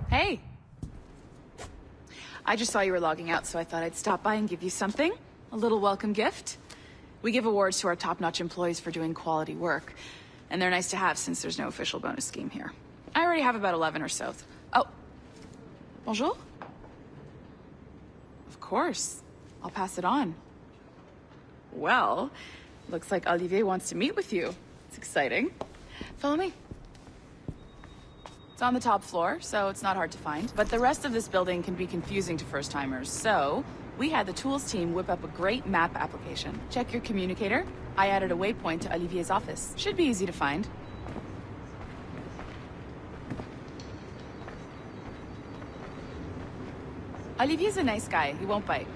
Hey. I just saw you were logging out, so I thought I'd stop by and give you something. A little welcome gift. We give awards to our top-notch employees for doing quality work, and they're nice to have since there's no official bonus scheme here. I already have about 11 or so. Oh. Bonjour? Of course. I'll pass it on. Well, looks like Olivier wants to meet with you. It's exciting. Follow me. It's on the top floor, so it's not hard to find. But the rest of this building can be confusing to first-timers, so we had the tools team whip up a great map application. Check your communicator. I added a waypoint to Olivier's office. Should be easy to find. Olivier's a nice guy. He won't bite.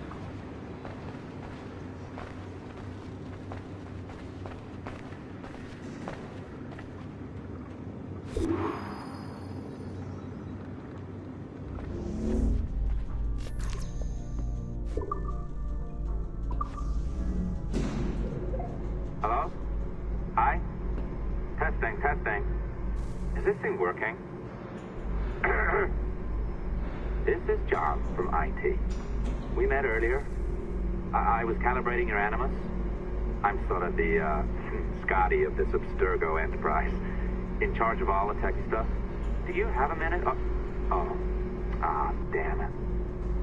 Hello? Hi? Testing. Is this thing working? This is John from IT. We met earlier. I was calibrating your animus. I'm sort of the, Scotty of this Abstergo Enterprise. In charge of all the techie stuff. Do you have a minute? Damn it.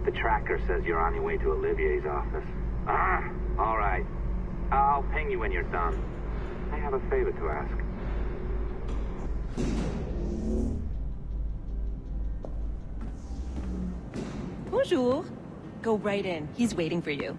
The tracker says you're on your way to Olivier's office. All right. I'll ping you when you're done. I have a favor to ask. Bonjour. Go right in. He's waiting for you.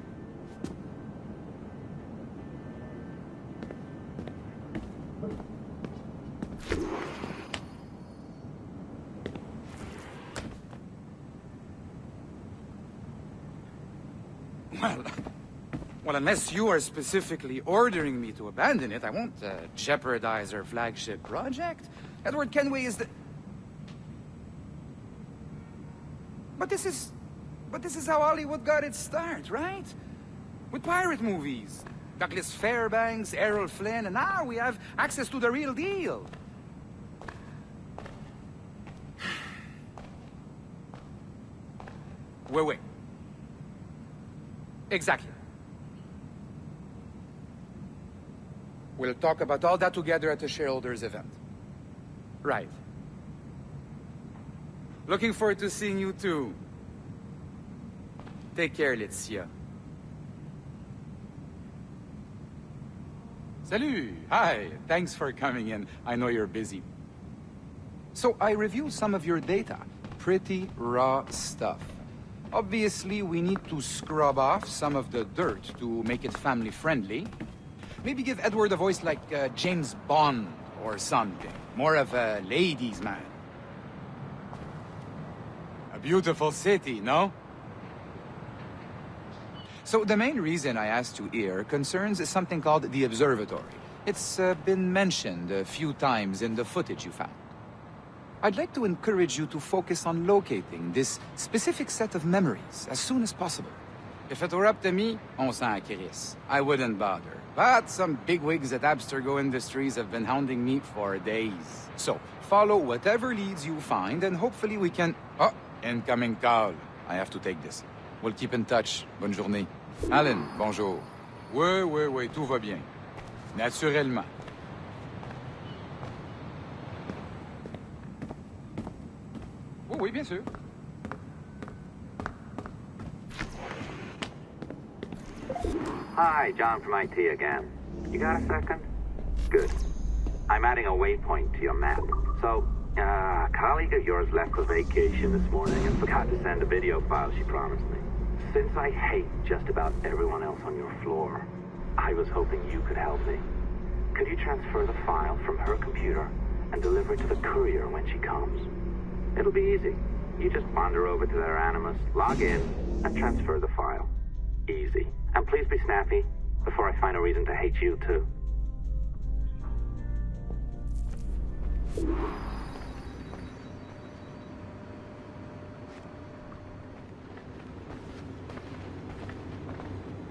Well, unless you are specifically ordering me to abandon it, I won't jeopardize our flagship project. Edward Kenway is the... But this is how Hollywood got its start, right? With pirate movies. Douglas Fairbanks, Errol Flynn, and now we have access to the real deal. Wait. Exactly. We'll talk about all that together at the shareholders event. Right. Looking forward to seeing you too. Take care, Laetitia. Salut! Hi! Thanks for coming in. I know you're busy. So I reviewed some of your data. Pretty raw stuff. Obviously, we need to scrub off some of the dirt to make it family-friendly. Maybe give Edward a voice like James Bond or something. More of a ladies' man. A beautiful city, no? So the main reason I asked you here concerns something called the observatory. It's been mentioned a few times in the footage you found. I'd like to encourage you to focus on locating this specific set of memories as soon as possible. If it were up to me, on s'en crisse. I wouldn't bother. But some bigwigs at Abstergo Industries have been hounding me for days. So, follow whatever leads you find and hopefully we can... Oh, incoming call. I have to take this. We'll keep in touch. Bonne journée. Alan, bonjour. Oui, tout va bien. Naturellement. Oui, bien sûr. Hi, John from IT again. You got a second? Good. I'm adding a waypoint to your map. So, a colleague of yours left for vacation this morning and forgot to send a video file she promised me. Since I hate just about everyone else on your floor, I was hoping you could help me. Could you transfer the file from her computer and deliver it to the courier when she comes? It'll be easy. You just wander over to their animus, log in, and transfer the file. Easy. And please be snappy before I find a reason to hate you too.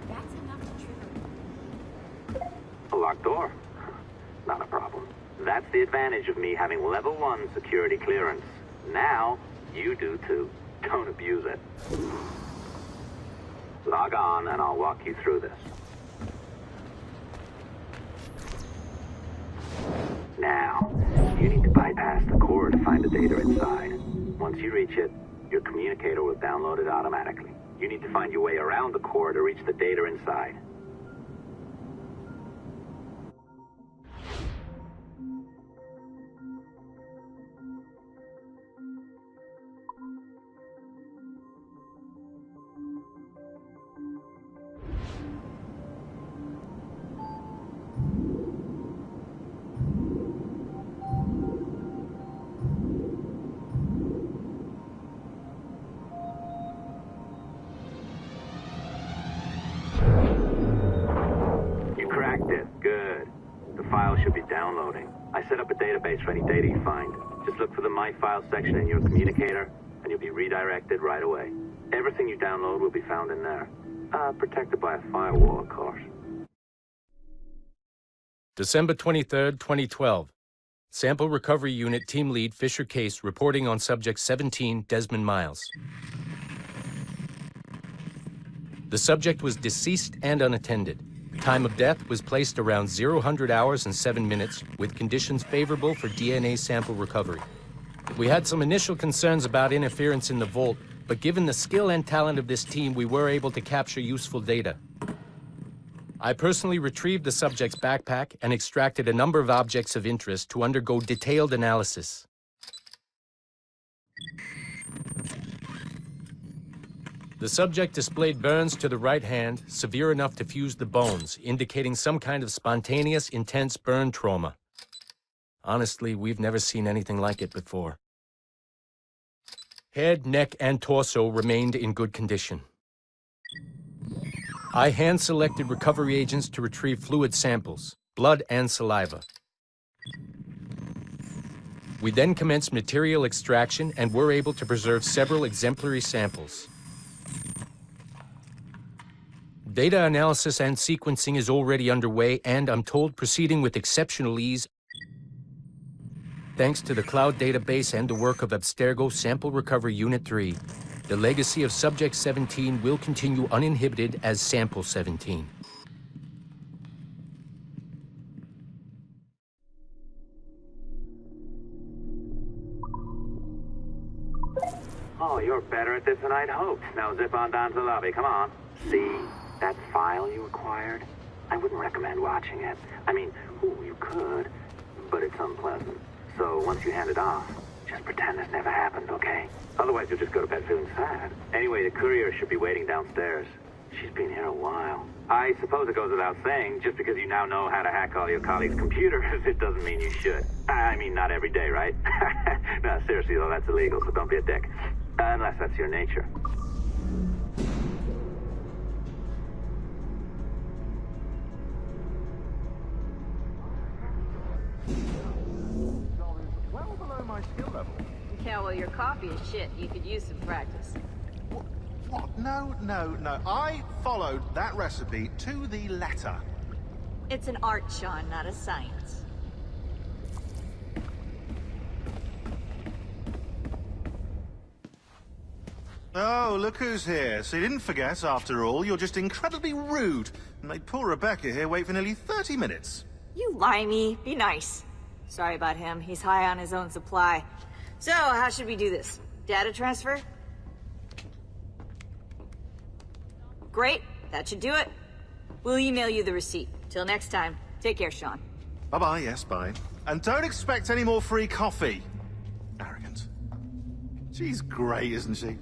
That's enough to trigger. A locked door? Not a problem. That's the advantage of me having level 1 security clearance. Now, You do too. Don't abuse it. Log on and I'll walk you through this. Now, you need to bypass the core to find the data inside. Once you reach it, your communicator will download it automatically. You need to find your way around the core to reach the data inside. Set up a database for any data you find. Just look for the My Files section in your communicator, and you'll be redirected right away. Everything you download will be found in there. Protected by a firewall, of course. December 23rd, 2012. Sample Recovery Unit Team Lead Fisher Case reporting on Subject 17, Desmond Miles. The subject was deceased and unattended. Time of death was placed around 00 hours and 7 minutes, with conditions favorable for DNA sample recovery. We had some initial concerns about interference in the vault, but given the skill and talent of this team, we were able to capture useful data. I personally retrieved the subject's backpack and extracted a number of objects of interest to undergo detailed analysis. The subject displayed burns to the right hand, severe enough to fuse the bones, indicating some kind of spontaneous, intense burn trauma. Honestly, we've never seen anything like it before. Head, neck, and torso remained in good condition. I hand-selected recovery agents to retrieve fluid samples, blood and saliva. We then commenced material extraction and were able to preserve several exemplary samples. Data analysis and sequencing is already underway, and I'm told proceeding with exceptional ease thanks to the cloud database and the work of Abstergo Sample Recovery Unit 3. The legacy of Subject 17 will continue uninhibited as Sample 17. Oh, you're better at this than I'd hoped. Now zip on down to the lobby, come on. See that file you acquired? I wouldn't recommend watching it. I mean, you could, but it's unpleasant. So once you hand it off, just pretend this never happened, okay? Otherwise you'll just go to bed feeling sad. Anyway, the courier should be waiting downstairs. She's been here a while. I suppose it goes without saying, just because you now know how to hack all your colleagues' computers, it doesn't mean you should. I mean, not every day, right? No, seriously though, that's illegal, so don't be a dick. Unless that's your nature. Well below my skill level. Yeah, well, your coffee is shit. You could use some practice. What? No. I followed that recipe to the letter. It's an art, Sean, not a science. Oh, look who's here. So you didn't forget, after all. You're just incredibly rude. And made poor Rebecca here wait for nearly 30 minutes. You limey. Be nice. Sorry about him. He's high on his own supply. So, how should we do this? Data transfer? Great. That should do it. We'll email you the receipt. Till next time. Take care, Sean. Bye-bye, yes, bye. And don't expect any more free coffee. Arrogant. She's great, isn't she?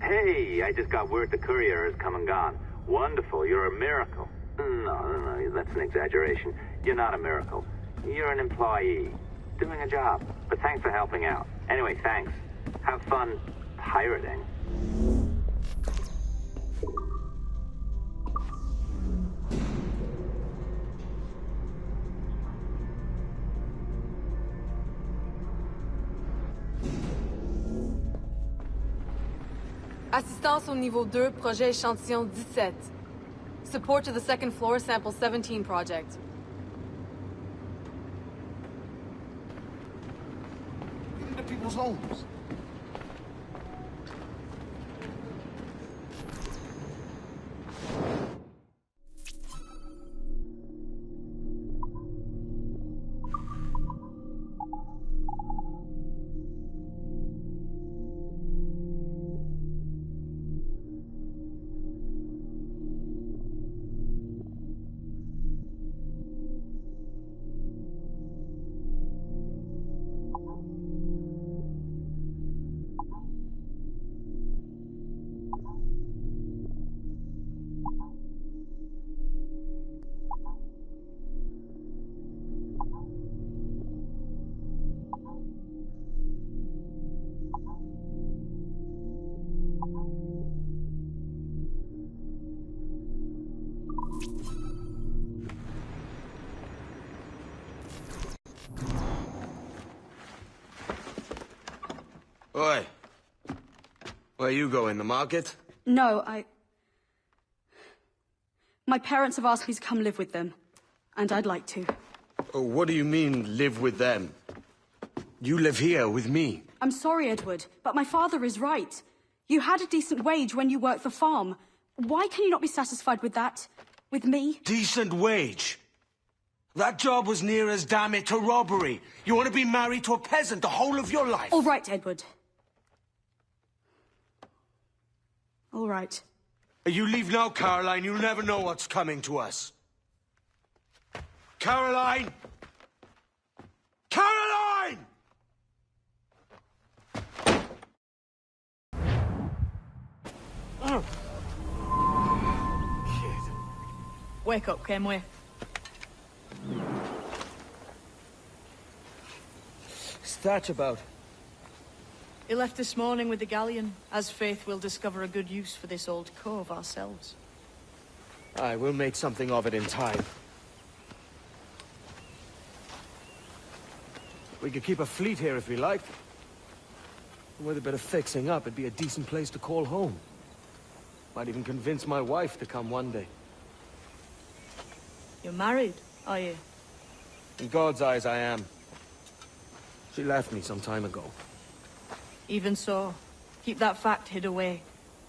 Hey, I just got word the courier has come and gone. Wonderful, you're a miracle. No, that's an exaggeration. You're not a miracle. You're an employee, doing a job. But thanks for helping out. Anyway, thanks. Have fun pirating. Assistance au niveau 2, projet échantillon 17. Support to the second floor, sample 17 project. people's homes. Oi. Where you going, the market? No, my parents have asked me to come live with them, and I'd like to. Oh, what do you mean, live with them? You live here with me. I'm sorry, Edward, but my father is right. You had a decent wage when you worked the farm. Why can you not be satisfied with that? With me? Decent wage? That job was near as damn it to robbery. You want to be married to a peasant the whole of your life? All right, Edward. All right. You leave now, Caroline. You'll never know what's coming to us. Caroline! Caroline! Wake up, Kenway. What's Thatch about? He left this morning with the galleon. As faith, we'll discover a good use for this old cove ourselves. Aye, we'll make something of it in time. We could keep a fleet here if we liked. With a bit of fixing up, it'd be a decent place to call home. Might even convince my wife to come one day. You're married, are you? In God's eyes, I am. She left me some time ago. Even so, keep that fact hid away.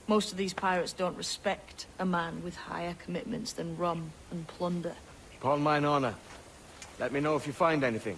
Most of these pirates don't respect a man with higher commitments than rum and plunder. Upon mine honor. Let me know if you find anything.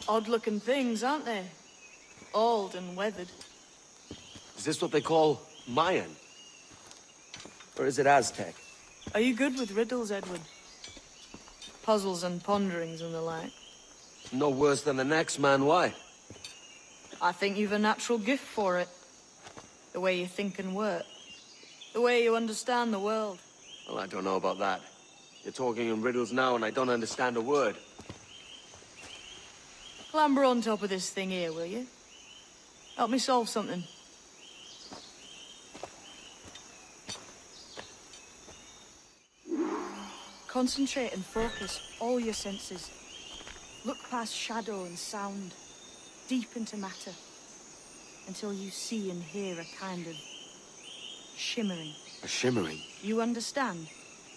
Odd-looking things, aren't they? Old and weathered. Is this what they call Mayan? Or is it Aztec? Are you good with riddles, Edward? Puzzles and ponderings and the like? No worse than the next man, why? I think you've a natural gift for it. The way you think and work. The way you understand the world. Well, I don't know about that. You're talking in riddles now and I don't understand a word. Clamber on top of this thing here, will you? Help me solve something. Concentrate and focus all your senses. Look past shadow and sound, deep into matter, until you see and hear a kind of shimmering. A shimmering? You understand?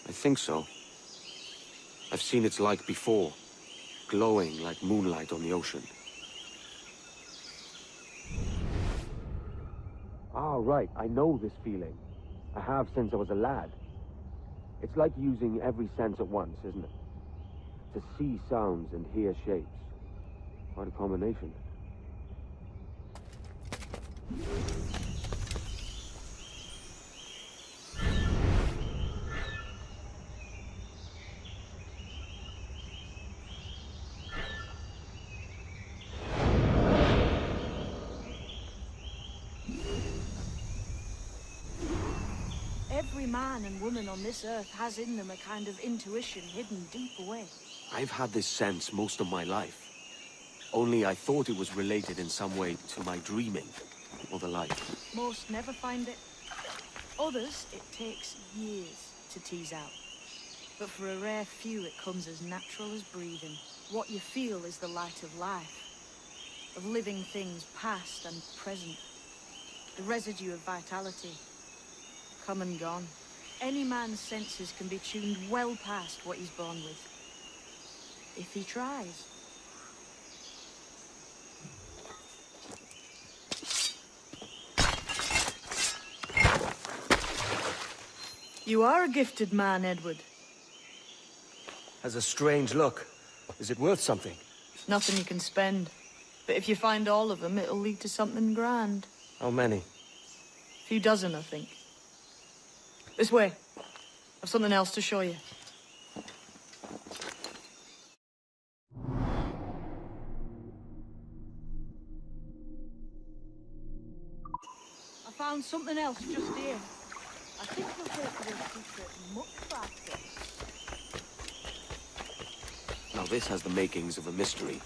I think so. I've seen its like before, glowing like moonlight on the ocean. Ah, right. I know this feeling. I have since I was a lad. It's like using every sense at once, isn't it? To see sounds and hear shapes. Quite a combination. Every man and woman on this earth has in them a kind of intuition hidden deep away. I've had this sense most of my life. Only I thought it was related in some way to my dreaming, or the like. Most never find it. Others, it takes years to tease out. But for a rare few, it comes as natural as breathing. What you feel is the light of life, of living things past and present. The residue of vitality, come and gone. Any man's senses can be tuned well past what he's born with, if he tries. You are a gifted man, Edward. Has a strange look. Is it worth something? Nothing you can spend. But if you find all of them, it'll lead to something grand. How many? A few dozen, I think. This way. I've something else to show you. I found something else just here. I think you'll take this secret much faster. Now this has the makings of a mystery.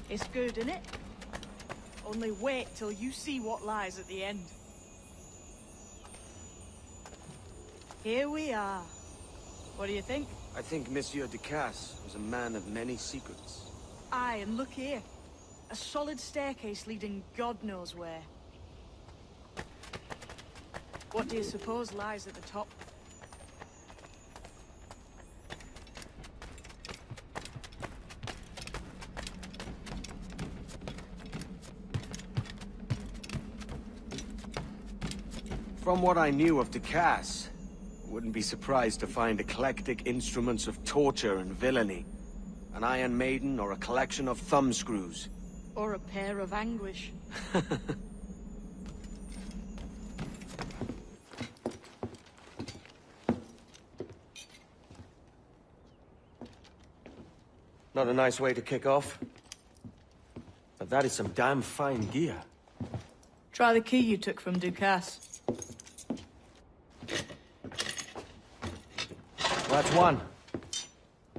It's good, isn't it? Only wait till you see what lies at the end. Here we are. What do you think? I think Monsieur Ducasse was a man of many secrets. Aye, and look here. A solid staircase leading God knows where. What do you suppose lies at the top? From what I knew of Ducasse, I wouldn't be surprised to find eclectic instruments of torture and villainy. An Iron Maiden or a collection of thumbscrews. Or a pair of anguish. Not a nice way to kick off. But that is some damn fine gear. Try the key you took from Ducasse. That's one.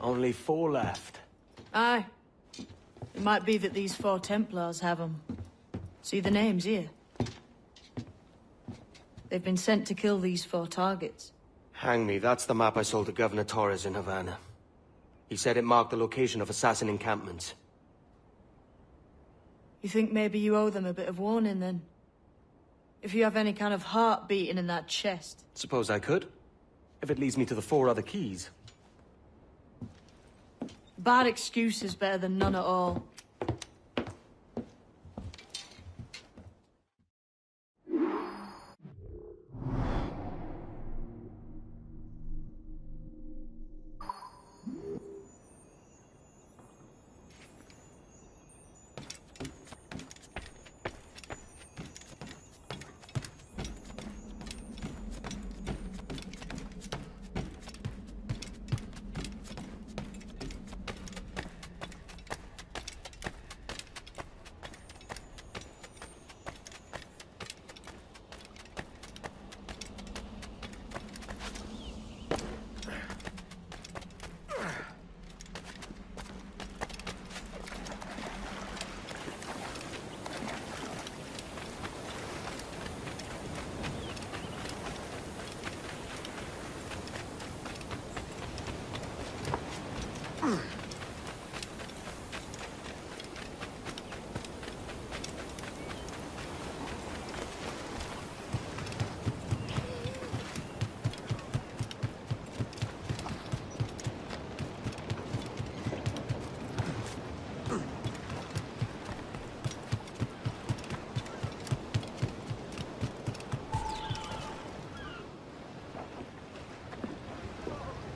Only 4 left. Aye. It might be that these 4 Templars have them. See the names here? They've been sent to kill these 4 targets. Hang me, that's the map I sold to Governor Torres in Havana. He said it marked the location of assassin encampments. You think maybe you owe them a bit of warning, then? If you have any kind of heart beating in that chest. Suppose I could? If it leads me to the 4 other keys. Bad excuse is better than none at all.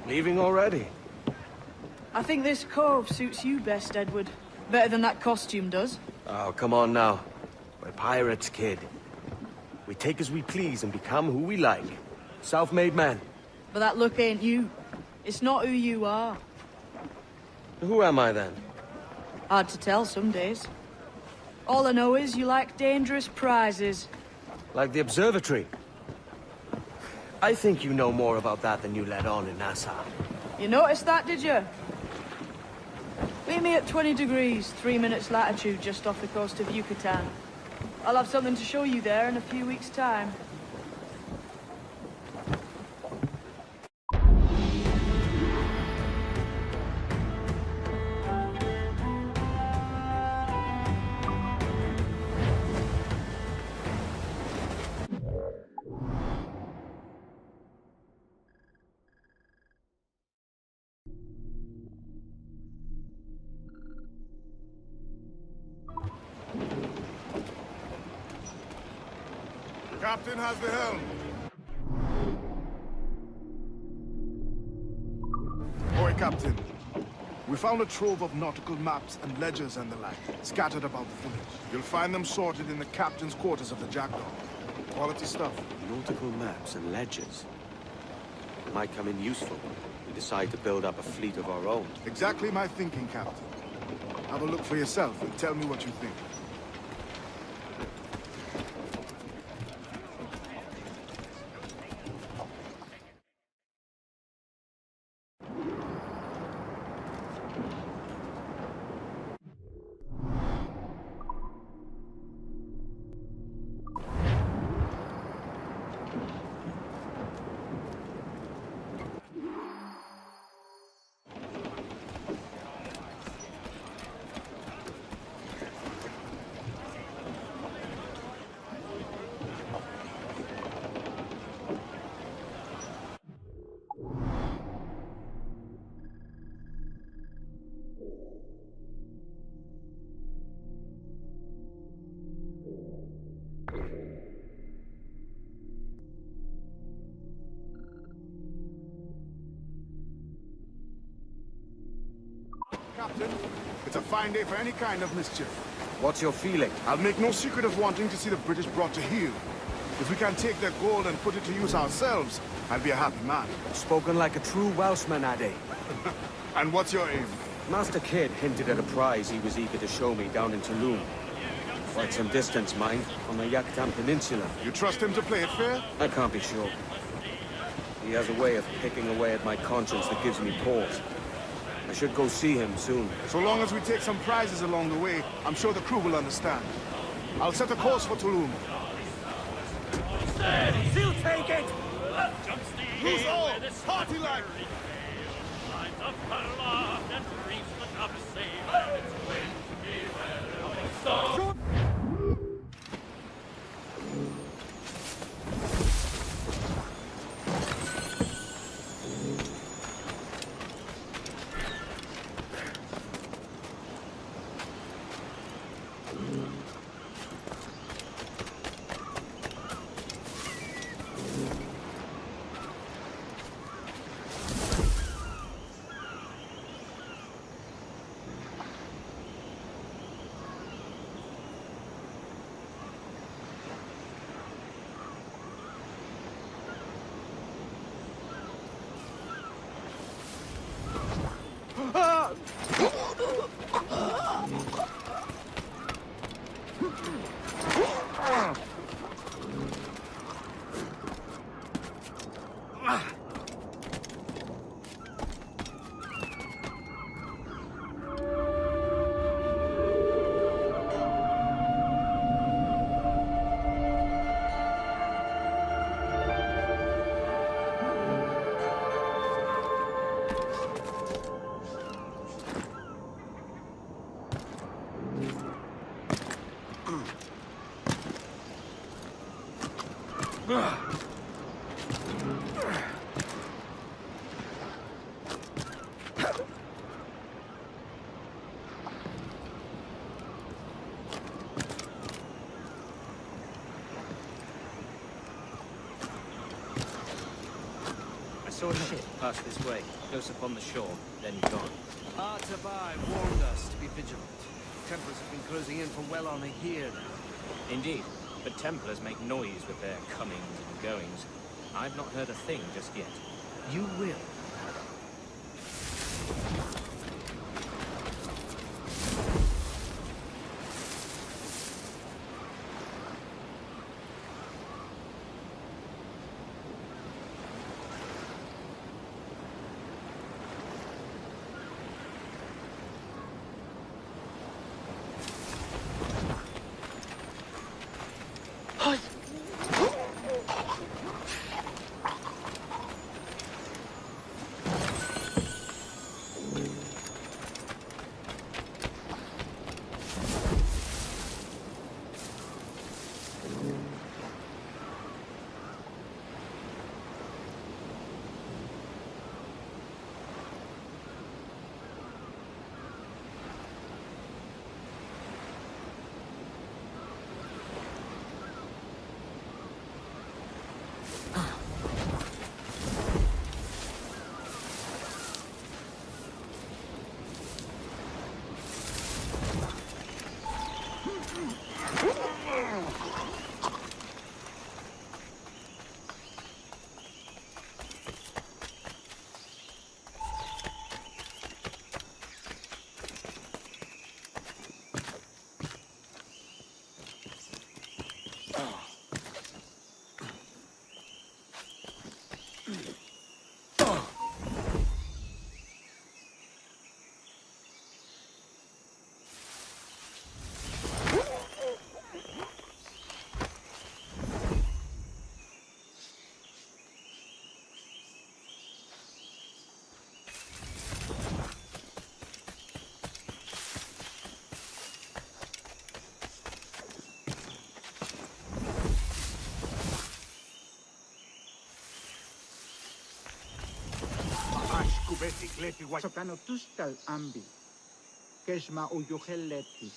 Leaving already? I think this cove suits you best, Edward. Better than that costume does. Oh, come on now. We're pirates, kid. We take as we please and become who we like. Self-made men. But that look ain't you. It's not who you are. Who am I then? Hard to tell some days. All I know is you like dangerous prizes. Like the observatory. I think you know more about that than you let on in Nassau. You noticed that, did you? Meet me at 20 degrees, 3 minutes latitude just off the coast of Yucatan. I'll have something to show you there in a few weeks' time. Captain has the helm. Oi, Captain. We found a trove of nautical maps and ledgers and the like, scattered about the village. You'll find them sorted in the captain's quarters of the Jackdaw. Quality stuff. Nautical maps and ledgers. It might come in useful when we decide to build up a fleet of our own. Exactly my thinking, Captain. Have a look for yourself and tell me what you think. Captain, it's a fine day for any kind of mischief. What's your feeling? I'll make no secret of wanting to see the British brought to heel. If we can take their gold and put it to use ourselves, I'll be a happy man. Spoken like a true Welshman, Addy. And what's your aim? Master Kidd hinted at a prize he was eager to show me down in Tulum. Quite some distance, mind, on the Yucatan Peninsula. You trust him to play it fair? I can't be sure. He has a way of picking away at my conscience that gives me pause. I should go see him soon. So long as we take some prizes along the way, I'm sure the crew will understand. I'll set a course for Tulum. She'll take it! Who's all? Party like! saw a ship pass this way, close upon the shore, then gone. Artabai warned us to be vigilant. Templars have been closing in for well on a year now. Indeed, but Templars make noise with their comings and goings. I've not heard a thing just yet. You will. Sokano tuskal ambi. Kesma uyoheleti.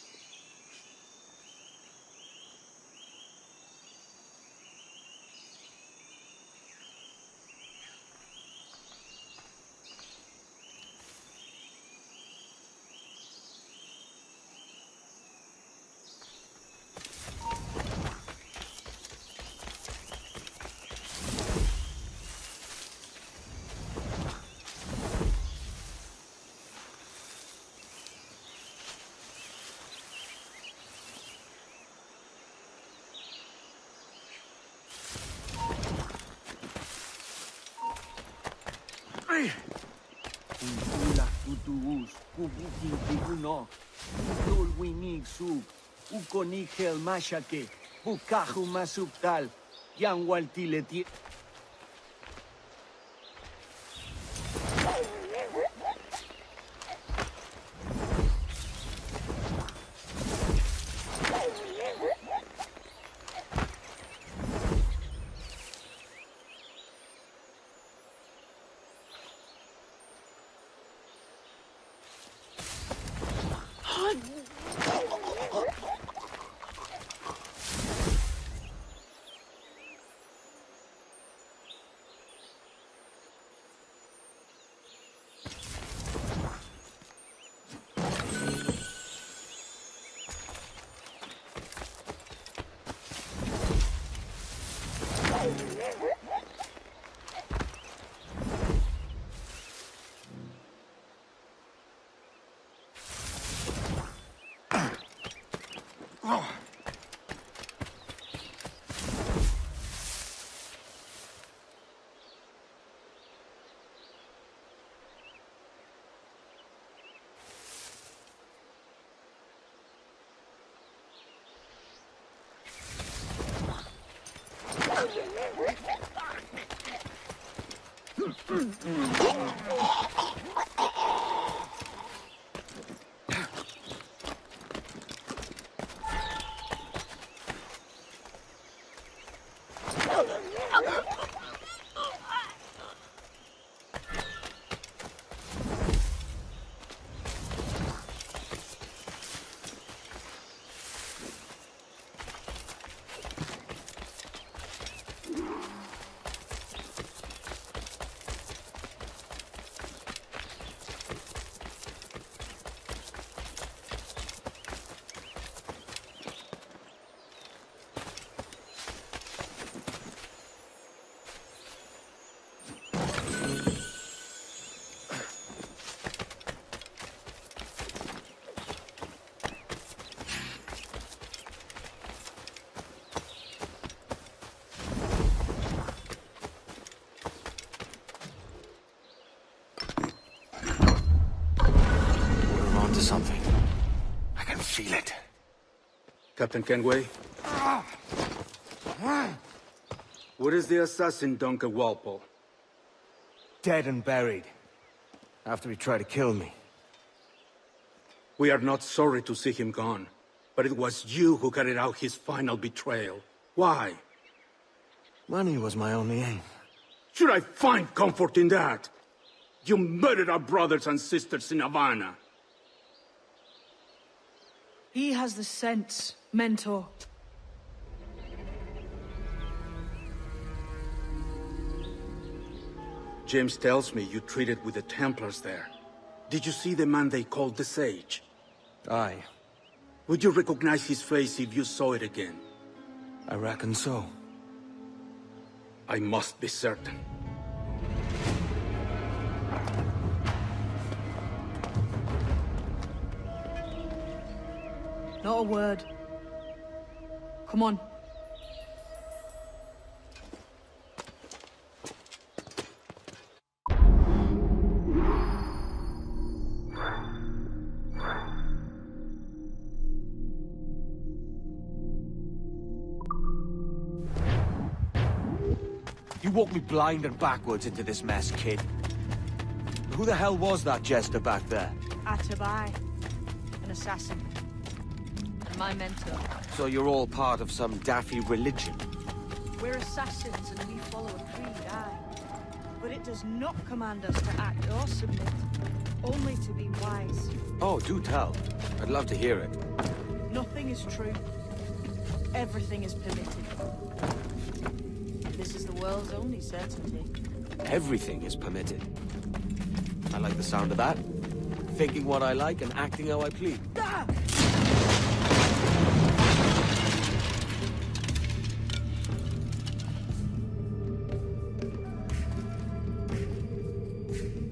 Ula tutuus, kubukin tiguno, utul winig sub, ukonigel mashake, bukahu masubtal, yang waltileti. something. I can feel it. Captain Kenway? Where is the assassin, Duncan Walpole? Dead and buried. After he tried to kill me. We are not sorry to see him gone, but it was you who carried out his final betrayal. Why? Money was my only aim. Should I find comfort in that? You murdered our brothers and sisters in Havana. He has the sense, Mentor. James tells me you traded with the Templars there. Did you see the man they called the Sage? Aye. Would you recognize his face if you saw it again? I reckon so. I must be certain. Not a word. Come on. You walked me blind and backwards into this mess, kid. Who the hell was that jester back there? Atabai, an assassin. And my mentor. So you're all part of some daffy religion? We're assassins and we follow a creed, aye. But it does not command us to act or submit. Only to be wise. Oh, do tell. I'd love to hear it. Nothing is true. Everything is permitted. This is the world's only certainty. Everything is permitted. I like the sound of that. Thinking what I like and acting how I please. Ah!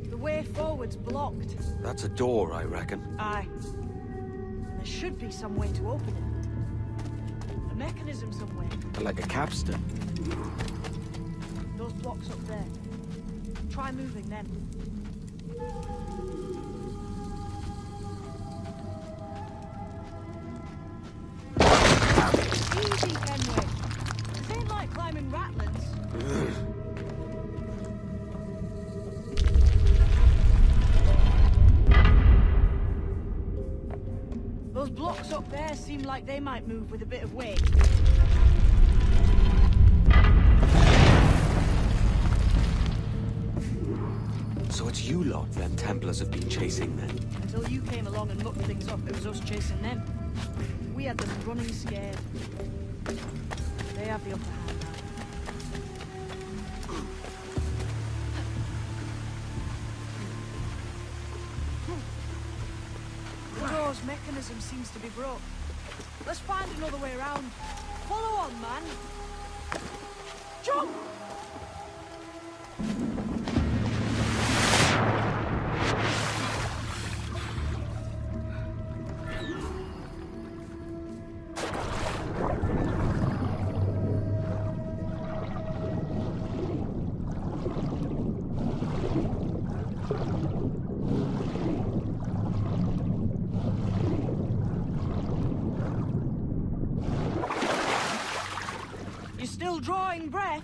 The way forward's blocked. That's a door, I reckon. Aye. And there should be some way to open it. A mechanism somewhere. Like a capstan. Those blocks up there. Try moving them. Easy, Kenway. This ain't like climbing ratlins. Those blocks up there seem like they might move with a bit of weight. So it's you lot them Templars have been chasing then? Until you came along and mucked things up, it was us chasing them. We had them running scared. They have the upper hand now. The door's mechanism seems to be broke. Let's find another way around. Follow on, man. Jump! Drawing breath.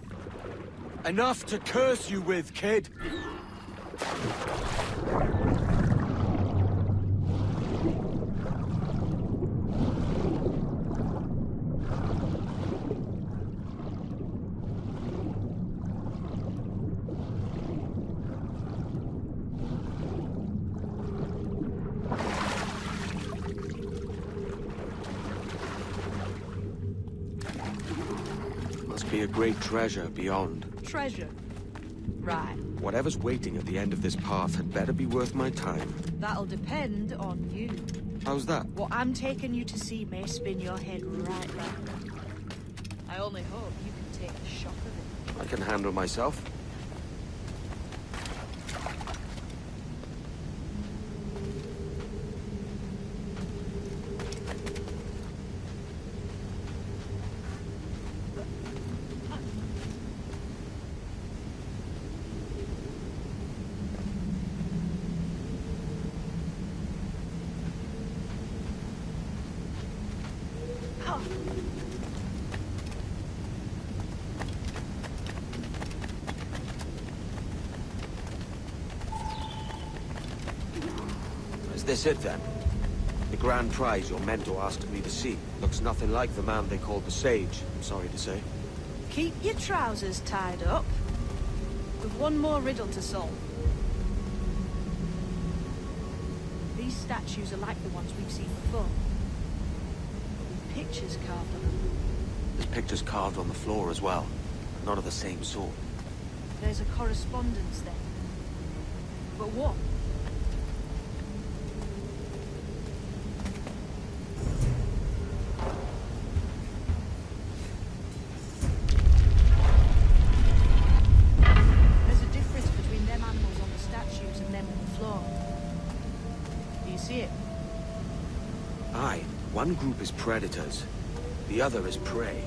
Enough to curse you with, kid. Be a great treasure beyond. Treasure? Right. Whatever's waiting at the end of this path had better be worth my time. That'll depend on you. How's that? What I'm taking you to see may spin your head right round. I only hope you can take the shock of it. I can handle myself. this it then? The grand prize your mentor asked me to see looks nothing like the man they called the Sage, I'm sorry to say. Keep your trousers tied up. We've one more riddle to solve. These statues are like the ones we've seen before. With pictures carved on them. There's pictures carved on the floor as well, but not of the same sort. There's a correspondence then. But what? There's a difference between them animals on the statues and them on the floor. Do you see it? Aye, one group is predators, the other is prey.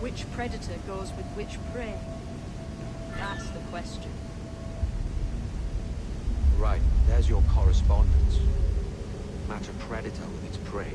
Which predator goes with which prey? That's the question. Right, there's your correspondence. Match a predator with its prey.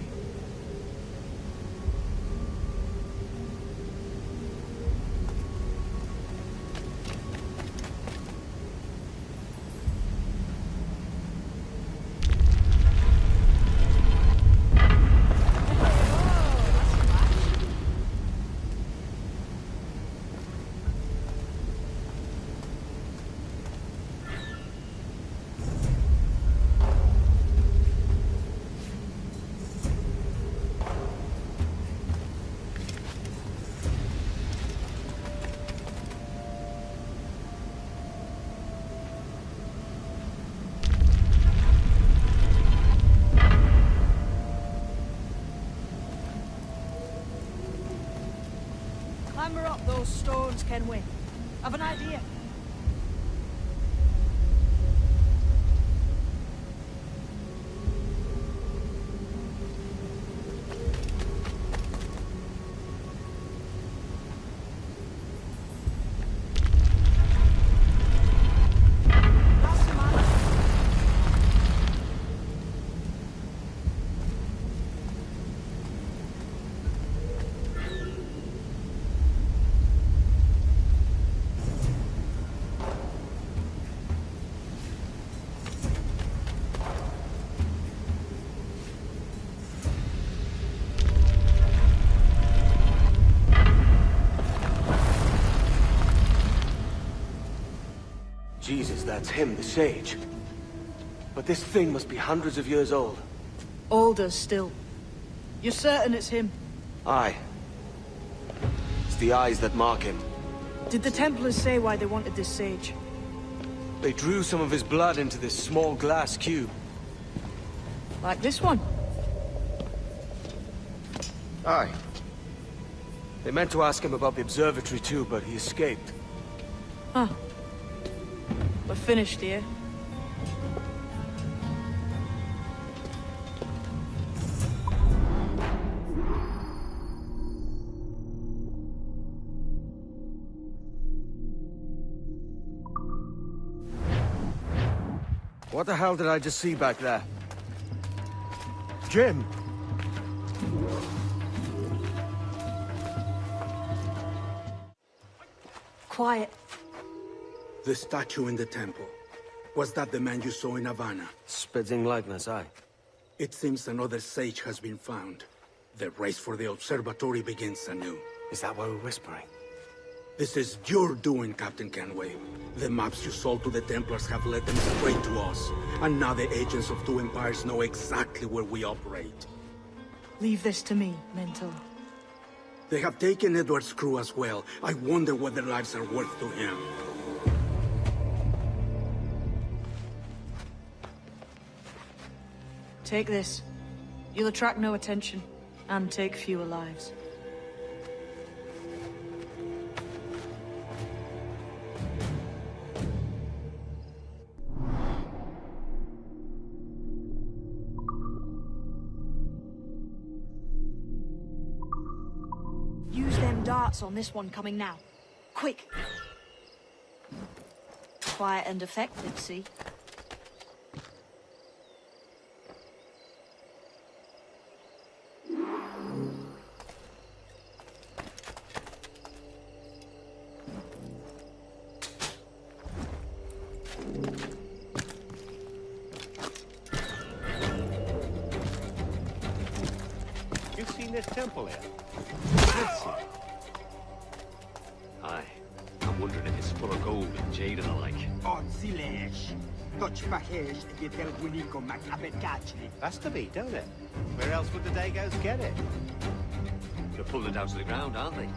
Clamber up those stones, Kenway. I've an idea. Jesus, that's him, the Sage. But this thing must be hundreds of years old. Older still. You're certain it's him? Aye. It's the eyes that mark him. Did the Templars say why they wanted this sage? They drew some of his blood into this small glass cube. Like this one? Aye. They meant to ask him about the observatory too, but he escaped. Huh. We're finished here. What the hell did I just see back there? Jim! Quiet. The statue in the temple. Was that the man you saw in Havana? Spitting likeness, aye. It seems another sage has been found. The race for the observatory begins anew. Is that why we're whispering? This is your doing, Captain Kenway. The maps you sold to the Templars have led them straight to us. And now the agents of two empires know exactly where we operate. Leave this to me, Mentor. They have taken Edward's crew as well. I wonder what their lives are worth to him. Take this. You'll attract no attention, and take fewer lives. Use them darts on this one coming now. Quick! Quiet and effective, see? this temple here? Aye. I'm wondering if it's full of gold and jade and the like. Has to be, don't it? Where else would the Dagos get it? They're pulling it down to the ground, aren't they?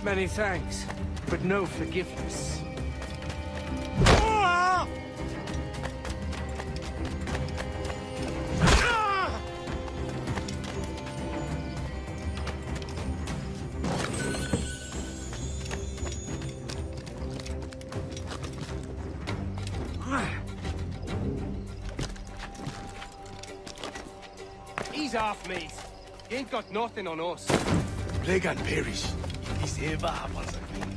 Many thanks, but no forgiveness. Ease off, mate. You ain't got nothing on us. Plague and perish. This ever happens again.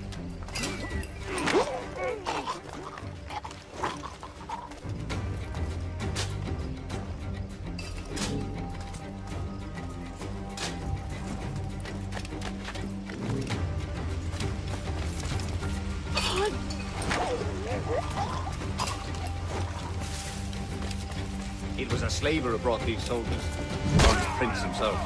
It was a slaver who brought these soldiers. Or the prince himself.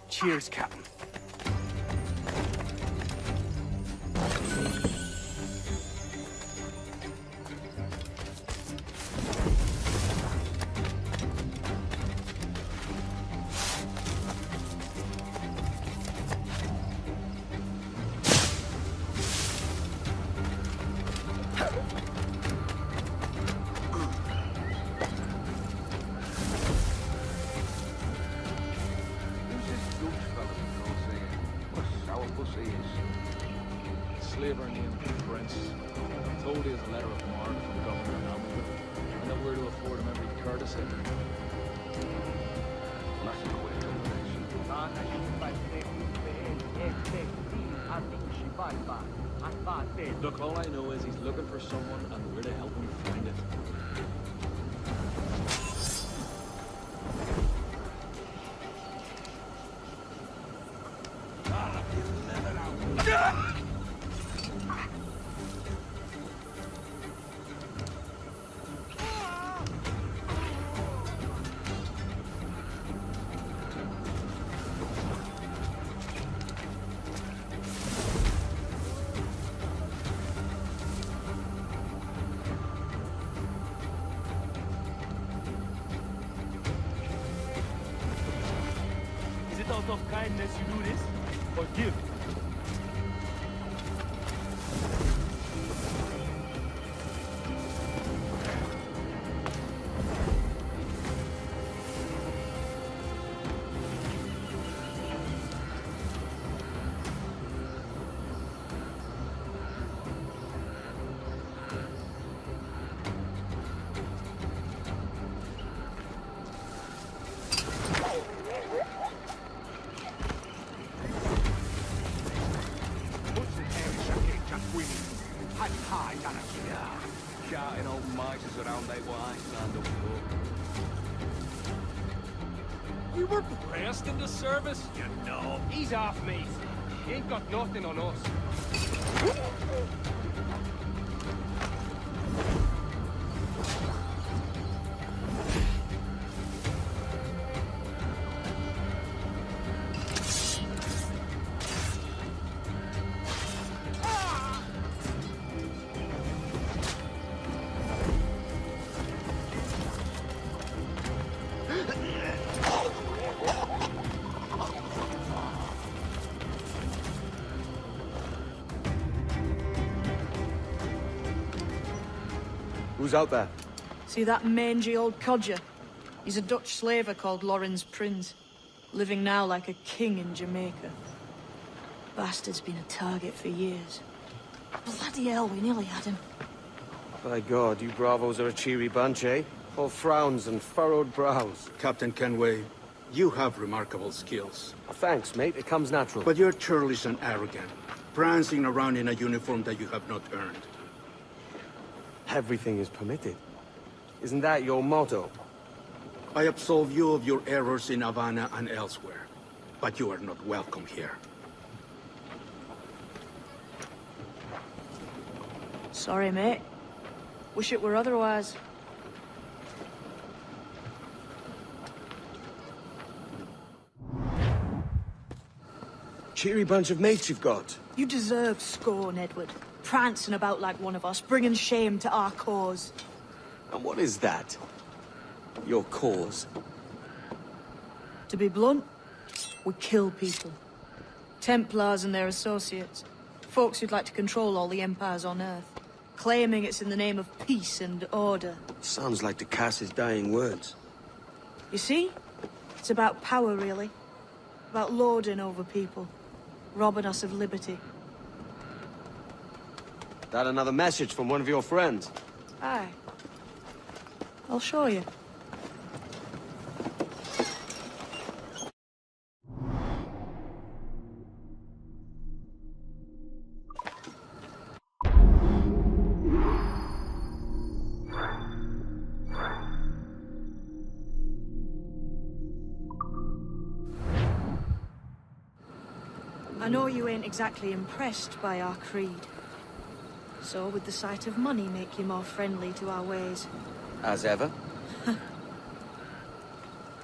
Cheers, Captain. Slaver named Prince. Told he has a letter of marque from Governor Hamilton, and that we're to afford him every courtesy. Well, that's a quick combination. Look, all I know is he's looking for someone, and we're to help him find it. Is it out of kindness you do this? Or give? We were pressed into service, you know. He's off, mate. He ain't got nothing on us. Who's out there? See that mangy old codger? He's a Dutch slaver called Lawrence Prins, living now like a king in Jamaica. Bastard's been a target for years. Bloody hell, we nearly had him. By God, you bravos are a cheery bunch, eh? All frowns and furrowed brows. Captain Kenway, you have remarkable skills. Thanks, mate. It comes natural. But you're churlish and arrogant, prancing around in a uniform that you have not earned. Everything is permitted. Isn't that your motto? I absolve you of your errors in Havana and elsewhere, but you are not welcome here. Sorry, mate. Wish it were otherwise. Cheery bunch of mates you've got. You deserve scorn, Edward. Prancing about like one of us, bringing shame to our cause. And what is that? Your cause? To be blunt, we kill people. Templars and their associates. Folks who'd like to control all the empires on Earth. Claiming it's in the name of peace and order. Sounds like the Cass's dying words. You see? It's about power, really. About lording over people. Robbing us of liberty. That another message from one of your friends? Aye. I'll show you. I know you ain't exactly impressed by our creed. So would the sight of money make you more friendly to our ways? As ever.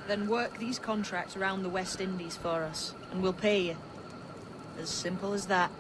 Then work these contracts around the West Indies for us, and we'll pay you. As simple as that.